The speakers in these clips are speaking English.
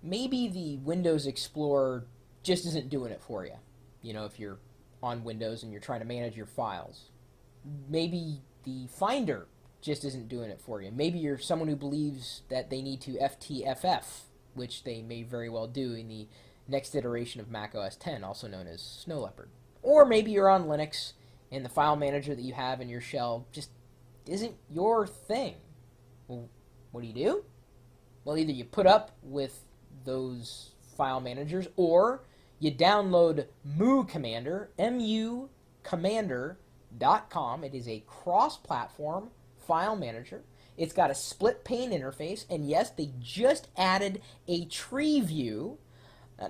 maybe the Windows Explorer just isn't doing it for you. You know, if you're on Windows and you're trying to manage your files. Maybe the Finder just isn't doing it for you. Maybe you're someone who believes that they need to FTFF, which they may very well do in the next iteration of Mac OS X, also known as Snow Leopard. Or maybe you're on Linux and the file manager that you have in your shell just isn't your thing. Well, what do? Well, either you put up with those file managers or you download Mu Commander, M-U Commander.com. It is a cross-platform file manager. It's got a split pane interface, and yes, they just added a tree view,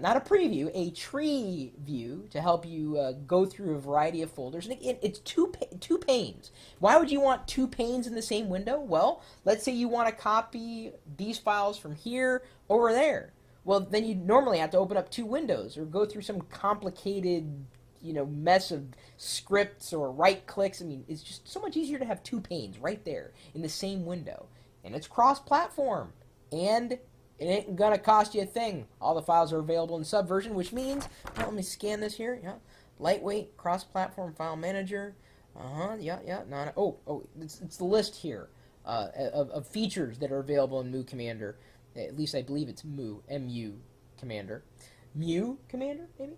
not a preview, a tree view to help you go through a variety of folders. And it's two panes. Why would you want two panes in the same window? Well, let's say you want to copy these files from here over there. Well, then you normally have to open up two windows or go through some complicated, mess of scripts or right clicks. I mean, it's just so much easier to have two panes right there in the same window. And it's cross-platform. And it ain't gonna cost you a thing. All the files are available in Subversion, which means, let me scan this here. Yeah, lightweight cross-platform file manager. It's the list here of features that are available in Mu Commander. At least I believe it's Mu, M-U Commander. Mu Commander, maybe?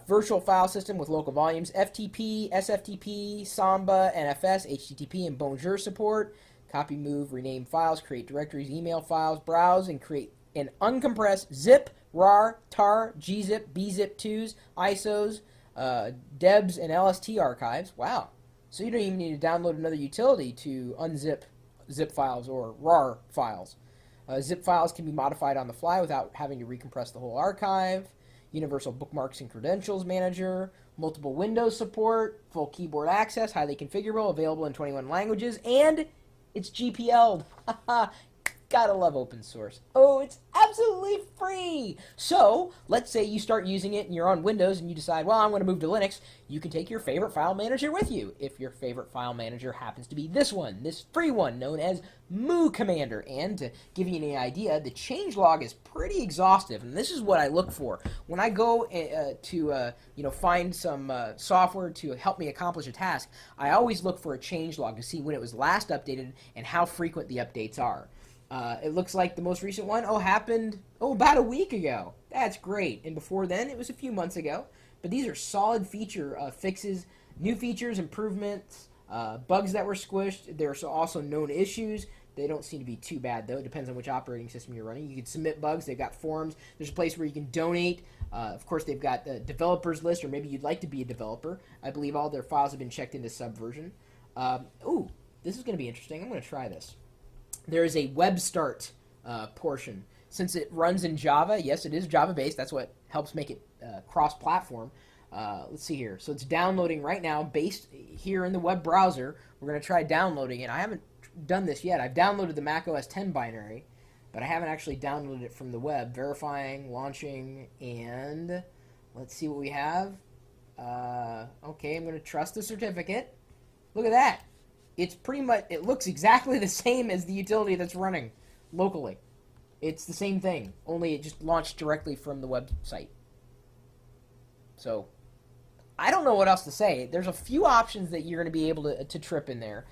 Virtual file system with local volumes, FTP, SFTP, Samba, NFS, HTTP, and Bonjour support. Copy, move, rename files, create directories, email files, browse, and create an uncompressed zip, RAR, TAR, gzip, bzip2s, ISOs, DEBs, and LST archives. Wow. So you don't even need to download another utility to unzip zip files or RAR files. Zip files can be modified on the fly without having to recompress the whole archive. Universal bookmarks and credentials manager, multiple Windows support, full keyboard access, highly configurable, available in 21 languages, and it's GPL'd. Gotta love open source. Oh, it's absolutely free. So, let's say you start using it and you're on Windows and you decide, well, I'm going to move to Linux. You can take your favorite file manager with you. If your favorite file manager happens to be this one, this free one known as Mu Commander. And to give you an idea, the changelog is pretty exhaustive. And this is what I look for. When I go to find some software to help me accomplish a task, I always look for a changelog to see when it was last updated and how frequent the updates are. It looks like the most recent one happened about a week ago. That's great. And before then, it was a few months ago. But these are solid feature fixes, new features, improvements, bugs that were squished. There's also known issues. They don't seem to be too bad, though. It depends on which operating system you're running. You can submit bugs. They've got forums. There's a place where you can donate. Of course, they've got the developers list, or maybe you'd like to be a developer. I believe all their files have been checked into Subversion. This is going to be interesting. I'm going to try this. There is a web start portion. Since it runs in Java, yes, it is Java-based. That's what helps make it cross-platform. Let's see here. So it's downloading right now based here in the web browser. We're going to try downloading it. I haven't done this yet. I've downloaded the Mac OS X binary, but I haven't actually downloaded it from the web. Verifying, launching, and let's see what we have. Okay, I'm going to trust the certificate. Look at that. It's pretty much, it looks exactly the same as the utility that's running locally. It's the same thing, only it just launched directly from the website. So, I don't know what else to say. There's a few options that you're going to be able to trip in there.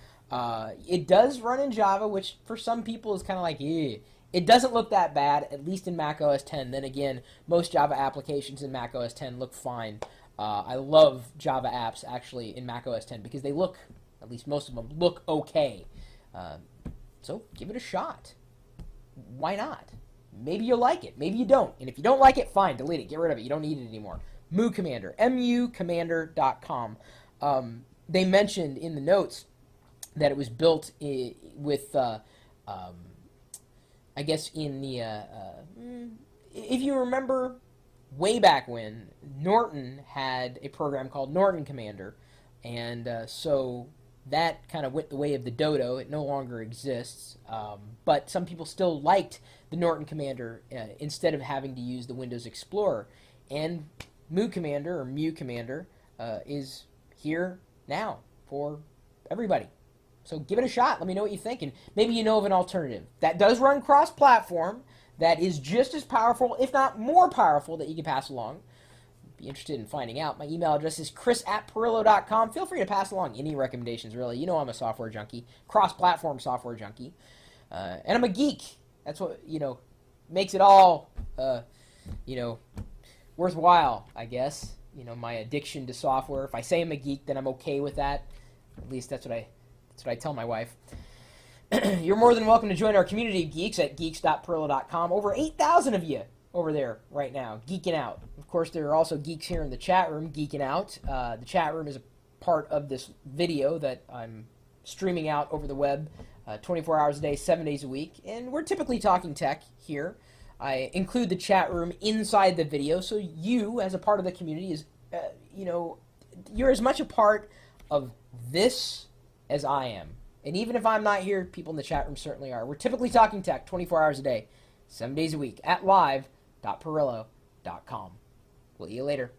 It does run in Java, which for some people is kind of like, eh. It doesn't look that bad, at least in Mac OS X. Then again, most Java applications in Mac OS X look fine. I love Java apps, actually, in Mac OS X because they look, at least most of them, look okay. So give it a shot. Why not? Maybe you'll like it. Maybe you don't. And if you don't like it, fine, delete it. Get rid of it. You don't need it anymore. Mu Commander. MuCommander.com. They mentioned in the notes that it was built with, I guess, in the... if you remember, way back when, Norton had a program called Norton Commander. And so that kind of went the way of the dodo. It no longer exists. But some people still liked the Norton Commander instead of having to use the Windows Explorer. And Mu Commander, or Mu Commander, is here now for everybody. So give it a shot. Let me know what you think. And maybe you know of an alternative that does run cross-platform, that is just as powerful, if not more powerful, that you can pass along. Be interested in finding out. My email address is chris@pirillo.com. Feel free to pass along any recommendations, really. You know I'm a software junkie, cross-platform software junkie. And I'm a geek. That's what, makes it all, worthwhile, I guess. My addiction to software. If I say I'm a geek, then I'm okay with that. At least that's what I tell my wife. You're more than welcome to join our community of geeks at geeks.pirillo.com. Over 8,000 of you over there right now, geeking out. Of course, there are also geeks here in the chat room geeking out. The chat room is a part of this video that I'm streaming out over the web 24 hours a day, 7 days a week. And we're typically talking tech here. I include the chat room inside the video, so you, as a part of the community, is, you're as much a part of this as I am. And even if I'm not here, people in the chat room certainly are. We're typically talking tech 24 hours a day, 7 days a week at live.pirillo.com. We'll see you later.